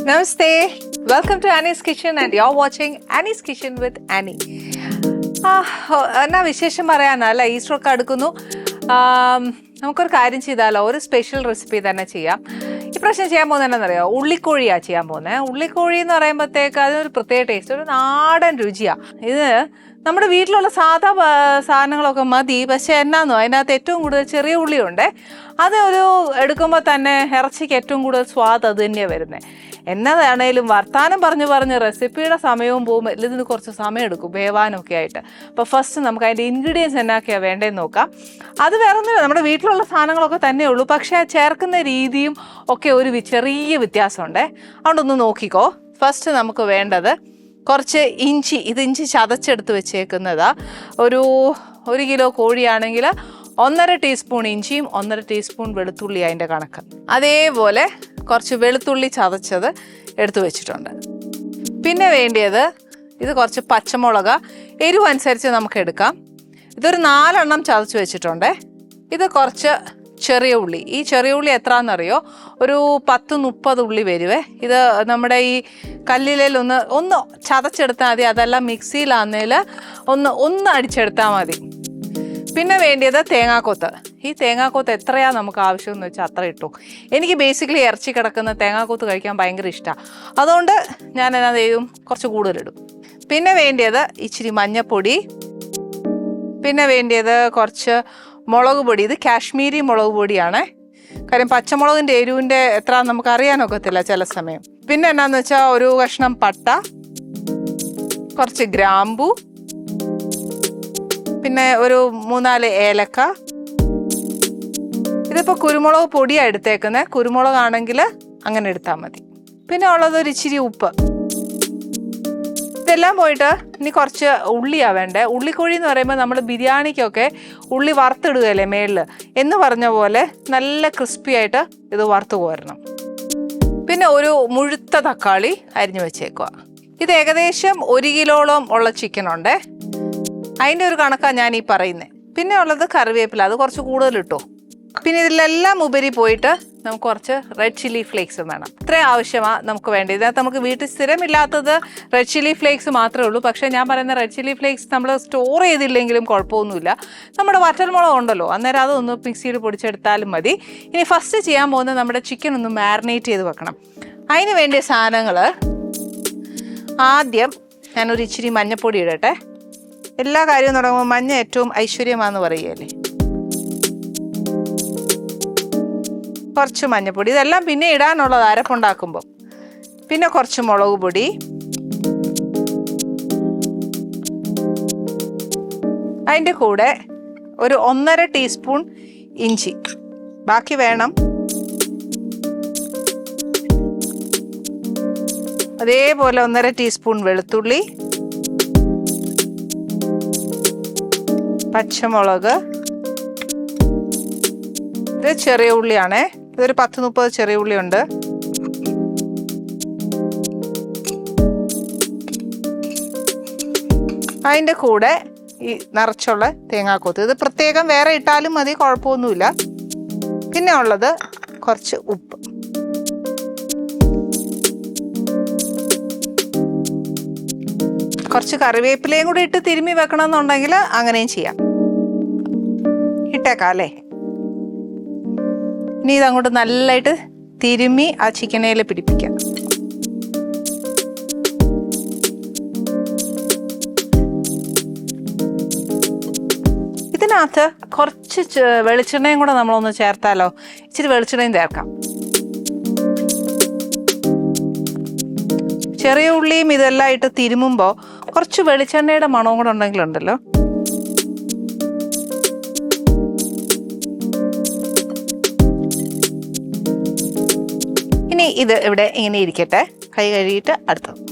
Namaste. Welcome to Annie's Kitchen and you're watching Annie's Kitchen with Annie. എന്നാ വിശേഷം പറയാനല്ല, Easter ഒക്കെ അടുക്കുന്നു. നമുക്കൊരു കാര്യം ചെയ്താലോ, ഒരു സ്പെഷ്യൽ റെസിപ്പി തന്നെ ചെയ്യാം. ഇപ്രാവശ്യം ചെയ്യാൻ പോകുന്നത് എന്താണെന്നറിയോ? ഉള്ളിക്കോഴിയാണ് ചെയ്യാൻ പോകുന്നത്. ഉള്ളിക്കോഴി എന്ന് പറയുമ്പോഴത്തേക്ക് അതിനൊരു പ്രത്യേക ടേസ്റ്റ്, ഒരു നാടൻ രുചിയാണ്. ഇത് നമ്മുടെ വീട്ടിലുള്ള സാധാ സാധനങ്ങളൊക്കെ മതി. പക്ഷെ എന്നാന്നോ, അതിനകത്ത് ഏറ്റവും കൂടുതൽ ചെറിയ ഉള്ളിയുണ്ട്. അത് ഒരു എടുക്കുമ്പോൾ തന്നെ ഇറച്ചിക്ക് ഏറ്റവും കൂടുതൽ സ്വാദ് അത് തന്നെയാണ് വരുന്നത്. എന്നതാണേലും വർത്താനം പറഞ്ഞ് റെസിപ്പിയുടെ സമയവും പോകും. ഇതിന് കുറച്ച് സമയം എടുക്കും വേവാനൊക്കെ ആയിട്ട്. അപ്പോൾ ഫസ്റ്റ് നമുക്ക് അതിൻ്റെ ഇൻഗ്രീഡിയൻസ് എന്നൊക്കെയാണ് വേണ്ടതെന്ന് നോക്കാം. അത് വേറെ ഒന്നുമില്ല, നമ്മുടെ വീട്ടിലുള്ള സാധനങ്ങളൊക്കെ തന്നെ ഉള്ളൂ. പക്ഷേ ചേർക്കുന്ന രീതിയും ഒക്കെ ഒരു ചെറിയ വ്യത്യാസമുണ്ട്. അതുകൊണ്ടൊന്ന് നോക്കിക്കോ. ഫസ്റ്റ് നമുക്ക് വേണ്ടത് കുറച്ച് ഇഞ്ചി. ഇത് ഇഞ്ചി ചതച്ചെടുത്ത് വെച്ചേക്കുന്നതാ. ഒരു കിലോ കോഴിയാണെങ്കിൽ 1.5 ടീസ്പൂൺ ഇഞ്ചിയും 1.5 ടീസ്പൂൺ വെളുത്തുള്ളി അതിൻ്റെ കണക്ക്. അതേപോലെ കുറച്ച് വെളുത്തുള്ളി ചതച്ചത് എടുത്തു വെച്ചിട്ടുണ്ട്. പിന്നെ വേണ്ടിയത് ഇത് കുറച്ച് പച്ചമുളക്, എരിവ് അനുസരിച്ച് നമുക്ക് എടുക്കാം. ഇതൊരു 4 എണ്ണം ചതച്ച് വെച്ചിട്ടുണ്ട്. ഇത് കുറച്ച് ചെറിയ ഉള്ളി. ഈ ചെറിയ ഉള്ളി എത്രയാണെന്നറിയോ? ഒരു 10-30 ഉള്ളി വരുവേ. ഇത് നമ്മുടെ ഈ കല്ലിലൊന്ന് ചതച്ചെടുത്താൽ മതി. അതെല്ലാം മിക്സിയിലാന്നേൽ ഒന്ന് അടിച്ചെടുത്താൽ മതി. പിന്നെ വേണ്ടിയത് തേങ്ങാക്കൊത്ത്. ഈ തേങ്ങാക്കൊത്ത് എത്രയാണ് നമുക്ക് ആവശ്യമെന്ന് വെച്ചാൽ അത്ര ഇട്ടു. എനിക്ക് ബേസിക്കലി ഇറച്ചി കിടക്കുന്ന തേങ്ങാക്കൊത്ത് കഴിക്കാൻ ഭയങ്കര ഇഷ്ടമാണ്. അതുകൊണ്ട് ഞാൻ എന്നാ ചെയ്യും, കുറച്ച് കൂടുതലിടും. പിന്നെ വേണ്ടിയത് ഇച്ചിരി മഞ്ഞൾപ്പൊടി. പിന്നെ വേണ്ടിയത് കുറച്ച് മുളക് പൊടി. ഇത് കാശ്മീരി മുളക് പൊടിയാണ്. കാര്യം പച്ചമുളകിൻ്റെ എരിവിൻ്റെ എത്ര നമുക്ക് അറിയാനൊക്കത്തില്ല ചില സമയം. പിന്നെ എന്നാന്ന് വെച്ചാൽ ഒരു കഷ്ണം പട്ട, കുറച്ച് ഗ്രാമ്പു, പിന്നെ ഒരു 3-4 ഏലക്ക. ഇതിപ്പോൾ കുരുമുളക് പൊടിയാണ് എടുത്തേക്കുന്നത്. കുരുമുളകാണെങ്കിൽ അങ്ങനെ എടുത്താൽ മതി. പിന്നെ ഉള്ളത് ഒരു ഇച്ചിരി ഉപ്പ്. ഇതെല്ലാം പോയിട്ട് ഇനി കുറച്ച് ഉള്ളിയാണ് വേണ്ടത്. ഉള്ളിക്കോഴി എന്ന് പറയുമ്പോൾ നമ്മൾ ബിരിയാണിക്കൊക്കെ ഉള്ളി വറുത്തിടുകയല്ലേ മേളിൽ, എന്ന് പറഞ്ഞ പോലെ നല്ല ക്രിസ്പി ആയിട്ട് ഇത് വറുത്ത് കോരണം. പിന്നെ ഒരു മുഴുത്ത തക്കാളി അരിഞ്ഞു വെച്ചേക്കുക. ഇത് ഏകദേശം 1 കിലോളം ഉള്ള ചിക്കനുണ്ട്. അതിൻ്റെ ഒരു കണക്കാണ് ഞാൻ ഈ പറയുന്നത്. പിന്നെ ഉള്ളത് കറിവേപ്പില, അത് കുറച്ച് കൂടുതലിട്ടോ. പിന്നെ ഇതിലെല്ലാം ഉപരി പോയിട്ട് നമുക്ക് കുറച്ച് റെഡ് ചില്ലി ഫ്ലേക്സും വേണം. ഇത്രയും ആവശ്യമാണ് നമുക്ക് വേണ്ടത്. ഇതിനകത്ത് നമുക്ക് വീട്ടിൽ സ്ഥിരമില്ലാത്തത് റെഡ് ചില്ലി ഫ്ലേക്സ് മാത്രമേ ഉള്ളൂ. പക്ഷേ ഞാൻ പറയുന്ന റെഡ് ചില്ലി ഫ്ലേക്സ് നമ്മൾ സ്റ്റോർ ചെയ്തില്ലെങ്കിലും കുഴപ്പമൊന്നുമില്ല. നമ്മുടെ വറ്റൽമുളക് ഉണ്ടല്ലോ, അന്നേരം അതൊന്ന് മിക്സിയിൽ പൊടിച്ചെടുത്താലും മതി. ഇനി ഫസ്റ്റ് ചെയ്യാൻ പോകുന്നത് നമ്മുടെ ചിക്കൻ ഒന്ന് മാരിനേറ്റ് ചെയ്ത് വെക്കണം. അതിന് വേണ്ടിയ സാധനങ്ങൾ, ആദ്യം ഞാനൊരു ഇച്ചിരി മഞ്ഞൾപ്പൊടി ഇടട്ടെ. എല്ലാ കാര്യവും തുടങ്ങുമ്പോൾ മഞ്ഞ ഏറ്റവും ഐശ്വര്യമാണെന്ന് പറയുകയല്ലേ. കുറച്ച് മഞ്ഞൾപ്പൊടി, ഇതെല്ലാം പിന്നെ ഇടാനുള്ളത് അരപ്പുണ്ടാക്കുമ്പോൾ. പിന്നെ കുറച്ച് മുളക് പൊടി, അതിൻ്റെ കൂടെ ഒരു 1.5 ടീസ്പൂൺ ഇഞ്ചി, ബാക്കി വേണം. അതേപോലെ 1.5 ടീസ്പൂൺ വെളുത്തുള്ളി, പച്ചമുളക്. ഇത് ചെറിയ ഉള്ളിയാണേ. ഇതൊരു 10-30 ചെറിയ ഉള്ളിയുണ്ട്. അതിൻ്റെ കൂടെ ഈ നിറച്ചുള്ള തേങ്ങാക്കൊത്ത്. ഇത് പ്രത്യേകം വേറെ ഇട്ടാലും മതി, കുഴപ്പമൊന്നുമില്ല. പിന്നെ ഉള്ളത് കുറച്ച് ഉപ്പ്. കുറച്ച് കറിവേപ്പിലയും കൂടി ഇട്ട് തിരുമ്മി വെക്കണം എന്നുണ്ടെങ്കിൽ അങ്ങനെയും ചെയ്യാം. ഇട്ടേക്കാം അല്ലേ. ഇനി ഇതങ്ങോട്ട് നല്ലതായിട്ട് തിരുമ്മി ആ ചിക്കനേൽ പിടിപ്പിക്കാം. ഇതിനകത്ത് കുറച്ച് വെളിച്ചെണ്ണയും കൂടെ നമ്മളൊന്ന് ചേർത്താലോ. ഇച്ചിരി വെളിച്ചെണ്ണയും ചേർക്കാം. ചെറിയ ഉള്ളിയും ഇതെല്ലാം ഇട്ട് തിരുമുമ്പോൾ കുറച്ച് വെളിച്ചെണ്ണയുടെ മണവും കൂടെ ഉണ്ടെങ്കിലുണ്ടല്ലോ. ഇനി ഇത് ഇവിടെ ഇങ്ങനെ ഇരിക്കട്ടെ. കൈ കഴുകിയിട്ട് അടുത്തത്.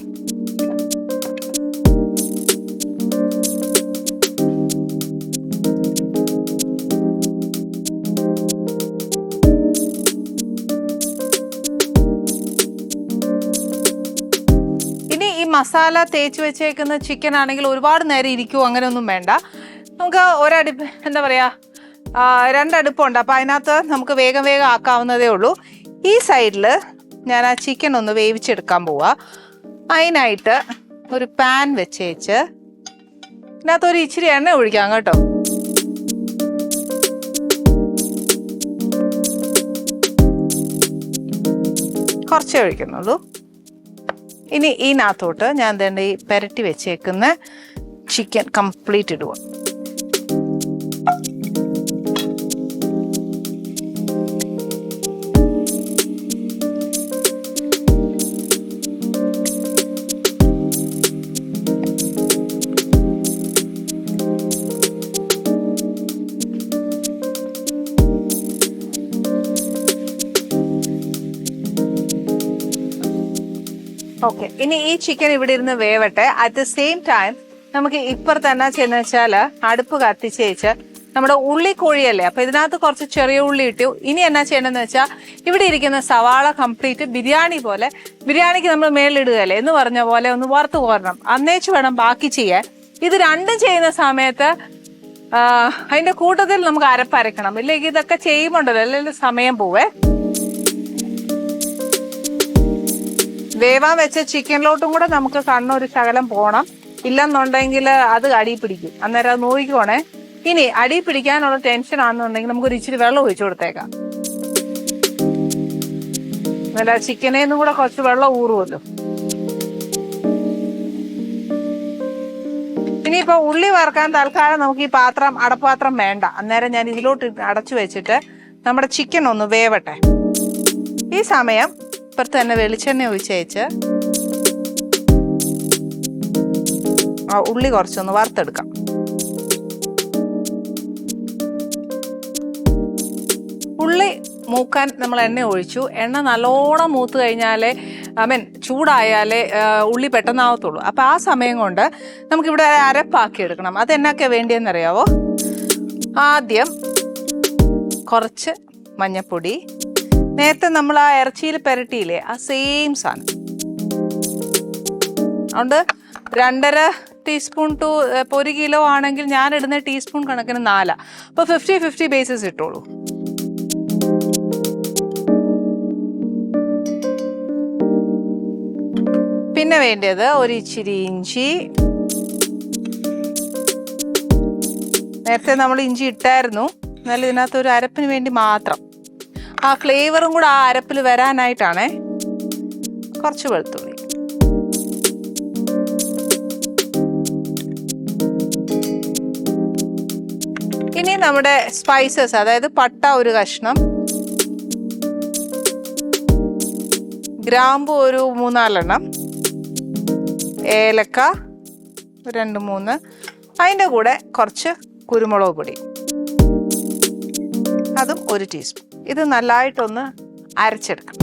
മസാല തേച്ച് വെച്ചേക്കുന്ന ചിക്കൻ ആണെങ്കിൽ ഒരുപാട് നേരം ഇരിക്കുമോ അങ്ങനെയൊന്നും വേണ്ട. നമുക്ക് ഒരടുപ്പ്, എന്താ പറയുക, 2 അടുപ്പുണ്ട്. അപ്പോൾ അതിനകത്ത് നമുക്ക് വേഗം ആക്കാവുന്നതേ ഉള്ളൂ. ഈ സൈഡിൽ ഞാൻ ആ ചിക്കൻ ഒന്ന് വേവിച്ചെടുക്കാൻ പോവാ. അതിനായിട്ട് ഒരു പാൻ വെച്ചേച്ച് ഇതിനകത്തൊരു ഇച്ചിരി എണ്ണ ഒഴിക്കാം കേട്ടോ. കുറച്ചേ ഒഴിക്കുന്നുള്ളൂ. ഇനി ഇതിനകത്തോട്ട് ഞാൻ തന്നെ ഈ പെരട്ടി വെച്ചേക്കുന്ന ചിക്കൻ കംപ്ലീറ്റ് ഇടുക. ഓക്കെ, ഇനി ഈ ചിക്കൻ ഇവിടെ ഇരുന്ന് വേവട്ടെ. അറ്റ് ദ സെയിം ടൈം നമുക്ക് ഇപ്പുറത്ത് എന്നാ ചെയ്യുന്ന വെച്ചാൽ അടുപ്പ് കത്തിച്ചേച്ച് നമ്മുടെ ഉള്ളിക്കോഴിയല്ലേ, അപ്പൊ ഇതിനകത്ത് കുറച്ച് ചെറിയ ഉള്ളി ഇട്ടു. ഇനി എന്നാ ചെയ്യണമെന്ന് വെച്ചാൽ ഇവിടെ ഇരിക്കുന്ന സവാള കംപ്ലീറ്റ് ബിരിയാണി പോലെ, ബിരിയാണിക്ക് നമ്മൾ മേളിലിടുകയല്ലേ എന്ന് പറഞ്ഞ പോലെ ഒന്ന് വറുത്ത് കോരണം. അന്നേച്ച് വേണം ബാക്കി ചെയ്യാൻ. ഇത് രണ്ടും ചെയ്യുന്ന സമയത്ത് അതിന്റെ കൂട്ടത്തിൽ നമുക്ക് അരപ്പരക്കണം. ഇല്ലെങ്കിൽ ഇതൊക്കെ ചെയ്യുമ്പോണ്ടല്ലോ അല്ലെങ്കിൽ സമയം പോവേ. വേവാൻ വെച്ച ചിക്കനിലോട്ടും കൂടെ നമുക്ക് കണ്ണൊരു ശകലം പോണം, ഇല്ലെന്നുണ്ടെങ്കിൽ അത് അടി പിടിക്കും. അന്നേരം അത് നോക്കിക്കോണേ. ഇനി അടി പിടിക്കാനുള്ള ടെൻഷൻ ആണെന്നുണ്ടെങ്കിൽ നമുക്കൊരു ഇച്ചിരി വെള്ളം ഒഴിച്ചു കൊടുത്തേക്കാം. അല്ല, ചിക്കനേന്നും കൂടെ കുറച്ച് വെള്ളം ഊറുമല്ലോ. ഇനിയിപ്പോ ഉള്ളി വറുക്കാൻ തൽക്കാലം നമുക്ക് ഈ അടപ്പാത്രം വേണ്ട. അന്നേരം ഞാൻ ഇതിലോട്ട് അടച്ചു വെച്ചിട്ട് നമ്മുടെ ചിക്കൻ ഒന്ന് വേവട്ടെ. ഈ സമയം ഇപ്പുറത്ത് തന്നെ വെളിച്ചെണ്ണ ഒഴിച്ചേച്ച് ആ ഉള്ളി കുറച്ചൊന്ന് വറുത്തെടുക്കാം. ഉള്ളി മൂക്കാൻ നമ്മൾ എണ്ണ ഒഴിച്ചു. എണ്ണ നല്ലോണം മൂത്ത് കഴിഞ്ഞാലേ ചൂടായാലേ ഉള്ളി പെട്ടെന്നാവത്തുള്ളൂ. അപ്പൊ ആ സമയം കൊണ്ട് നമുക്കിവിടെ അരപ്പാക്കി എടുക്കണം. അതെന്നൊക്കെ വേണ്ടിയെന്നറിയാവോ? ആദ്യം കുറച്ച് മഞ്ഞപ്പൊടി, നേരത്തെ നമ്മൾ ആ ഇറച്ചിയിൽ പെരട്ടിയില്ലേ ആ സെയിം സാധനം. അതുകൊണ്ട് 2.5 ടീസ്പൂൺ ടു ഇപ്പോൾ 1 കിലോ ആണെങ്കിൽ ഞാൻ ഇടുന്ന ടീസ്പൂൺ കണക്കിന് 4. അപ്പോൾ 50-50 ബേസിസ് ഇട്ടോളൂ. പിന്നെ വേണ്ടത് ഒരു ഇച്ചിരി ഇഞ്ചി. നേരത്തെ നമ്മൾ ഇഞ്ചി ഇട്ടായിരുന്നു, എന്നാലും ഇതിനകത്ത് ഒരു അരപ്പിന് വേണ്ടി മാത്രം, ആ ഫ്ലേവറും കൂടെ ആ അരപ്പിൽ വരാനായിട്ടാണേ. കുറച്ച് വെളുത്തുള്ളി, ഇനി നമ്മുടെ സ്പൈസസ്, അതായത് പട്ട ഒരു കഷ്ണം, ഗ്രാമ്പു ഒരു 3-4 ഏലക്ക 2-3, അതിൻ്റെ കൂടെ കുറച്ച് കുരുമുളക് പൊടി, അതും 1 ടീസ്പൂൺ. ഇത് നല്ലതായിട്ടൊന്ന് അരച്ചെടുക്കണം.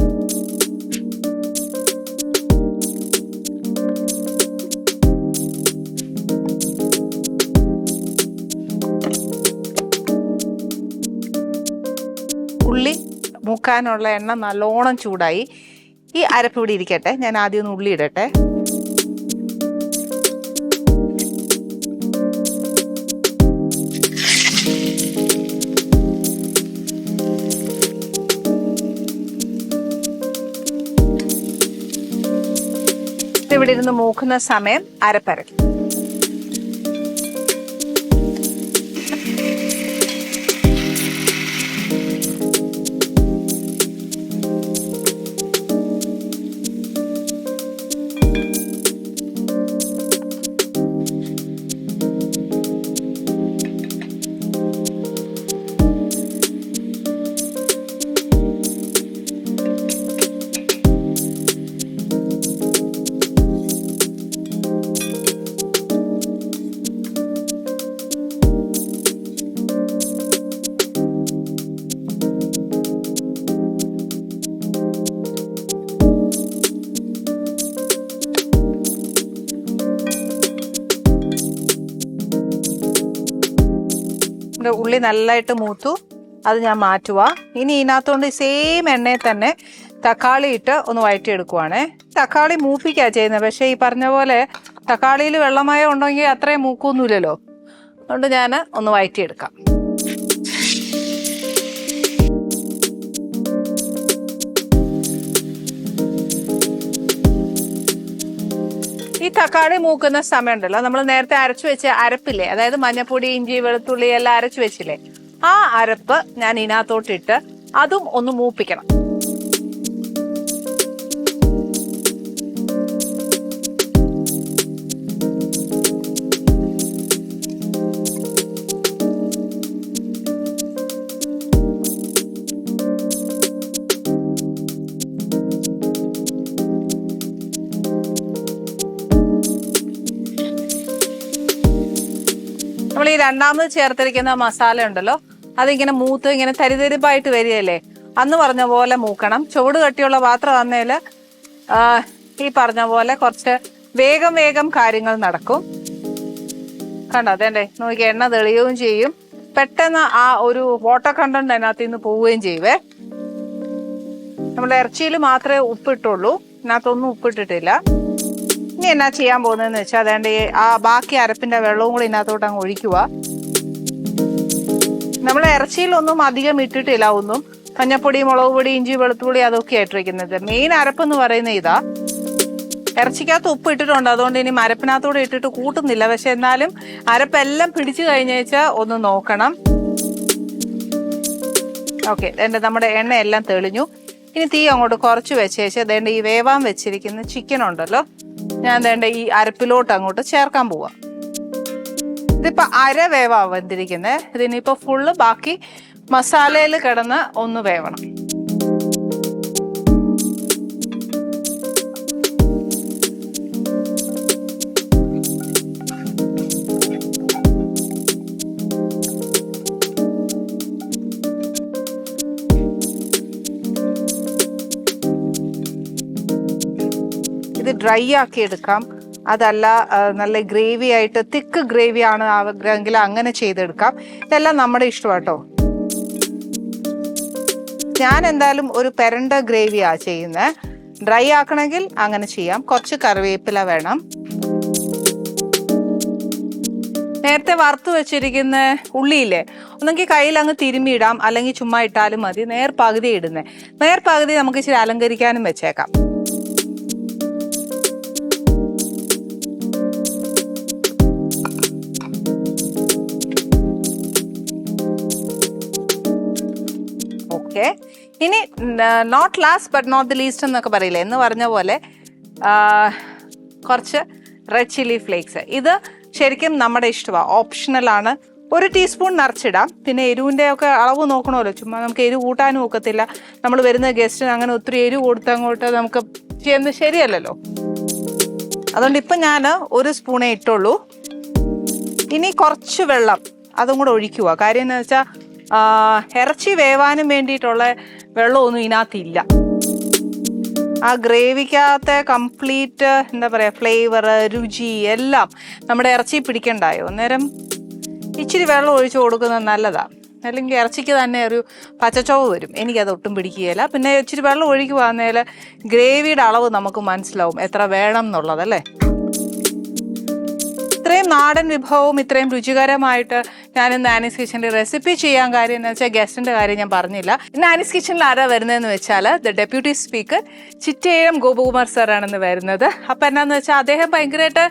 ഉള്ളി മൂക്കാനുള്ള എണ്ണ നല്ലോണം ചൂടായി. ഈ അരപ്പ് ഇവിടെ ഇരിക്കട്ടെ, ഞാൻ ആദ്യം ഒന്ന് ഉള്ളി ഇടട്ടെ. ഇവിടെ ഇരുന്ന് മൂക്കുന്ന സമയം അരപ്പരക്കും. ഉള്ളി നല്ലതായിട്ട് മൂത്തു, അത് ഞാൻ മാറ്റുക. ഇനി ഇതിനകത്തോണ്ട് സെയിം എണ്ണയിൽ തന്നെ തക്കാളി ഇട്ട് ഒന്ന് വഴറ്റിയെടുക്കുവാണേ. തക്കാളി മൂപ്പിക്കാ ചെയ്യുന്നത്, പക്ഷേ ഈ പറഞ്ഞ പോലെ തക്കാളിയിൽ വെള്ളമയം ഉണ്ടെങ്കിൽ അത്രയും മൂക്കൊന്നുമില്ലല്ലോ. അതുകൊണ്ട് ഞാൻ ഒന്ന് വഴറ്റിയെടുക്കാം. ഈ തക്കാളി മൂക്കുന്ന സമയം ഉണ്ടല്ലോ, നമ്മൾ നേരത്തെ അരച്ചു വെച്ച അരപ്പില്ലേ, അതായത് മഞ്ഞപ്പൊടി, ഇഞ്ചി, വെളുത്തുള്ളി എല്ലാം അരച്ചു വെച്ചില്ലേ, ആ അരപ്പ് ഞാൻ ഇതിനകത്തോട്ടിട്ട് അതും ഒന്ന് മൂപ്പിക്കണം. നമ്മൾ ഈ രണ്ടാമത് ചേർത്തിരിക്കുന്ന മസാല ഉണ്ടല്ലോ, അതിങ്ങനെ മൂത്ത് ഇങ്ങനെ തരിതരിപ്പായിട്ട് വരികയല്ലേ, അന്ന് പറഞ്ഞ പോലെ മൂക്കണം. ചുവട് കട്ടിയുള്ള പാത്രം വന്നേൽ ഈ പറഞ്ഞ പോലെ കുറച്ച് വേഗം കാര്യങ്ങൾ നടക്കും. കണ്ടോ, അതേണ്ടേ നോക്കി എണ്ണ തെളിയുകയും ചെയ്യും, പെട്ടെന്ന് ആ ഒരു വാട്ടർ കണ്ടന്റ് അതിനകത്ത് നിന്ന് പോവുകയും ചെയ്യുവേ. നമ്മൾ ഇറച്ചിയിൽ മാത്രമേ ഉപ്പിട്ടുള്ളൂ, ഇതിനകത്തൊന്നും ഉപ്പിട്ടിട്ടില്ല. ഇനി എന്നാ ചെയ്യാൻ പോകുന്നതെന്ന് വെച്ചാൽ അതേണ്ട ആ ബാക്കി അരപ്പിന്റെ വെള്ളവും കൂടി ഇതിനകത്തോട്ട് അങ്ങ് ഒഴിക്കുക. നമ്മൾ ഇറച്ചിയിലൊന്നും അധികം ഇട്ടിട്ടില്ല, ഒന്നും മഞ്ഞപ്പൊടി, മുളക് പൊടി, ഇഞ്ചി, വെളുത്തുള്ളി അതൊക്കെ ആയിട്ടിരിക്കുന്നത്. മെയിൻ അരപ്പെന്ന് പറയുന്ന ഇതാ. ഇറച്ചിക്കകത്ത് ഉപ്പ് ഇട്ടിട്ടുണ്ട്, അതുകൊണ്ട് ഇനി അരപ്പിനകത്തൂടെ ഇട്ടിട്ട് കൂട്ടുന്നില്ല. പക്ഷെ എന്നാലും അരപ്പെല്ലാം പിടിച്ചു കഴിഞ്ഞാൽ ഒന്ന് നോക്കണം. ഓക്കെ, നമ്മുടെ എണ്ണയെല്ലാം തെളിഞ്ഞു. ഇനി തീ അങ്ങോട്ട് കുറച്ച് വെച്ചേച്ച് അതേണ്ട ഈ വേവാൻ വെച്ചിരിക്കുന്ന ചിക്കൻ ഉണ്ടല്ലോ, ഞാൻ വേണ്ട ഈ അരപ്പിലോട്ട് അങ്ങോട്ട് ചേർക്കാൻ പോവാ. ഇതിപ്പോ അര വേവാ വന്നിരിക്കുന്നത്. ഇതിനിപ്പോ ഫുള്ള് ബാക്കി മസാലയിൽ കിടന്ന് ഒന്ന് വേവണം. ഇത് ഡ്രൈ ആക്കി എടുക്കാം, അതല്ല നല്ല ഗ്രേവി ആയിട്ട് തിക്ക് ഗ്രേവി ആണ് ആഗ്രഹമെങ്കിൽ അങ്ങനെ ചെയ്തെടുക്കാം. ഇതെല്ലാം നമ്മുടെ ഇഷ്ടമാട്ടോ. ഞാൻ എന്തായാലും ഒരു പെരണ്ട ഗ്രേവിയാണ് ചെയ്യുന്നത്. ഡ്രൈ ആക്കണമെങ്കിൽ അങ്ങനെ ചെയ്യാം. കുറച്ച് കറിവേപ്പില വേണം. നേരത്തെ വറുത്ത് വെച്ചിരിക്കുന്ന ഉള്ളിയില്ലേ, ഒന്നെങ്കിൽ കയ്യിൽ അങ്ങ് തിരുമ്മിയിടാം, അല്ലെങ്കിൽ ചുമ്മാ ഇട്ടാലും മതി. നേർപകുതി ഇടുന്നത്, നേർപകുതി നമുക്ക് ഇച്ചിരി അലങ്കരിക്കാനും വെച്ചേക്കാം. ഇനി not last but not the least എന്നൊക്കെ പറയില്ലേ, എന്ന് പറഞ്ഞ പോലെ കുറച്ച് റെഡ് ചില്ലി ഫ്ലേക്സ്. ഇത് ശരിക്കും നമ്മുടെ ഇഷ്ടമാണ്, ഓപ്ഷണലാണ്. 1 ടീസ്പൂൺ നിറച്ചിടാം. പിന്നെ എരിവിൻ്റെ ഒക്കെ അളവ് നോക്കണമല്ലോ, ചുമ്മാ നമുക്ക് എരിവ് കൂട്ടാനും ഒക്കത്തില്ല. നമ്മൾ വരുന്ന ഗസ്റ്റിന് അങ്ങനെ ഒത്തിരി എരിവ് കൊടുത്തങ്ങോട്ട് നമുക്ക് ചെയ്യുന്നത് ശരിയല്ലല്ലോ. അതുകൊണ്ട് ഇപ്പം ഞാൻ 1 സ്പൂണേ ഇട്ടുള്ളൂ. ഇനി കുറച്ച് വെള്ളം അതും കൂടെ ഒഴിക്കുക. കാര്യം എന്ന് വെച്ചാൽ ഇറച്ചി വേവാനും വേണ്ടിയിട്ടുള്ള വെള്ളമൊന്നും ഇതിനകത്തില്ല. ആ ഗ്രേവിക്കകത്തെ കംപ്ലീറ്റ് എന്താ പറയുക, ഫ്ലേവർ, രുചി എല്ലാം നമ്മുടെ ഇറച്ചി പിടിക്കണ്ടായോ. അന്നേരം ഇച്ചിരി വെള്ളം ഒഴിച്ച് കൊടുക്കുന്നത് നല്ലതാണ്. അല്ലെങ്കിൽ ഇറച്ചിക്ക് തന്നെ ഒരു പച്ചച്ചോവ് വരും, എനിക്കത് ഒട്ടും പിടിക്കുകയില്ല. പിന്നെ ഇച്ചിരി വെള്ളം ഒഴിക്കുവാന്നേൽ ഗ്രേവിയുടെ അളവ് നമുക്ക് മനസ്സിലാവും എത്ര വേണം എന്നുള്ളതല്ലേ. ഇത്രയും നാടൻ വിഭവവും ഇത്രയും രുചികരമായിട്ട് ഞാനിന്ന് ആനീസ് കിച്ചണിൽ റെസിപ്പി ചെയ്യാൻ കാര്യം എന്ന് വെച്ചാൽ ഗസ്റ്റിന്റെ കാര്യം ഞാൻ പറഞ്ഞില്ല. ഇന്ന് ആനീസ് കിച്ചണിൽ ആരാ വരുന്നതെന്ന് വെച്ചാൽ ദ ഡെപ്യൂട്ടി സ്പീക്കർ ചിറ്റേഴം ഗോപകുമാർ സാറാണെന്ന് വരുന്നത്. അപ്പം എന്നാന്ന് വെച്ചാൽ അദ്ദേഹം ഭയങ്കരമായിട്ട്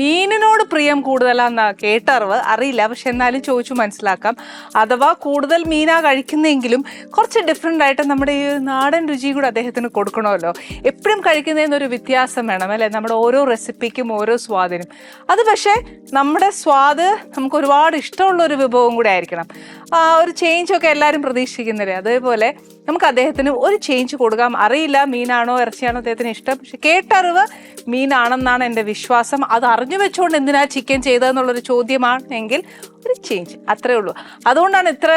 മീനിനോട് പ്രിയം കൂടുതലാന്ന് കേട്ടറിവ്, അറിയില്ല. പക്ഷെ എന്നാലും ചോദിച്ചു മനസ്സിലാക്കാം. അഥവാ കൂടുതൽ മീനാ കഴിക്കുന്നെങ്കിലും കുറച്ച് ഡിഫറെൻ്റ് ആയിട്ട് നമ്മുടെ ഈ നാടൻ രുചി കൂടെ അദ്ദേഹത്തിന് കൊടുക്കണമല്ലോ. എപ്പോഴും കഴിക്കുന്നതിനൊരു വ്യത്യാസം വേണം അല്ലേ, നമ്മുടെ ഓരോ റെസിപ്പിക്കും ഓരോ സ്വാദിനും. അത് പക്ഷേ നമ്മുടെ സ്വാദ് നമുക്ക് ഒരുപാട് ഇഷ്ടമുള്ളൊരു വിഭവം കൂടെ ആയിരിക്കണം. ഒരു ചേഞ്ചൊക്കെ എല്ലാവരും പ്രതീക്ഷിക്കുന്നില്ലേ, അതേപോലെ നമുക്ക് അദ്ദേഹത്തിന് ഒരു ചേഞ്ച് കൊടുക്കാം. അറിയില്ല മീനാണോ ഇറച്ചിയാണോ അദ്ദേഹത്തിന് ഇഷ്ടം, പക്ഷെ കേട്ടറിവ് മീനാണെന്നാണ് എൻ്റെ വിശ്വാസം. അത് അറിഞ്ഞു വെച്ചുകൊണ്ട് എന്തിനാ ചിക്കൻ ചെയ്തതെന്നുള്ളൊരു ചോദ്യമാണെങ്കിൽ ഒരു ചേഞ്ച്, അത്രേ ഉള്ളൂ. അതുകൊണ്ടാണ് ഇത്ര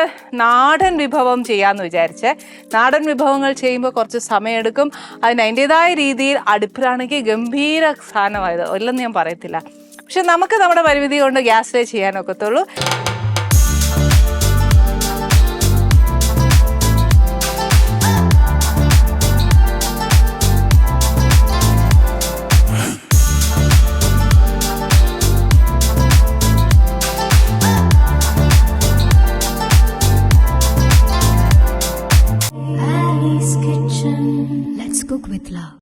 നാടൻ വിഭവം ചെയ്യാമെന്ന് വിചാരിച്ചത്. നാടൻ വിഭവങ്ങൾ ചെയ്യുമ്പോൾ കുറച്ച് സമയമെടുക്കും. അതിന് അതിൻ്റെതായ രീതിയിൽ അടുപ്പിലാണെങ്കിൽ ഗംഭീര സാധനമായത് ഇല്ലെന്ന് ഞാൻ പറയത്തില്ല. പക്ഷെ നമുക്ക് നമ്മുടെ പരിമിതി കൊണ്ട് ഗ്യാസിലേ ചെയ്യാനൊക്കത്തുള്ളൂ. Annie's Kitchen. Let's cook with love.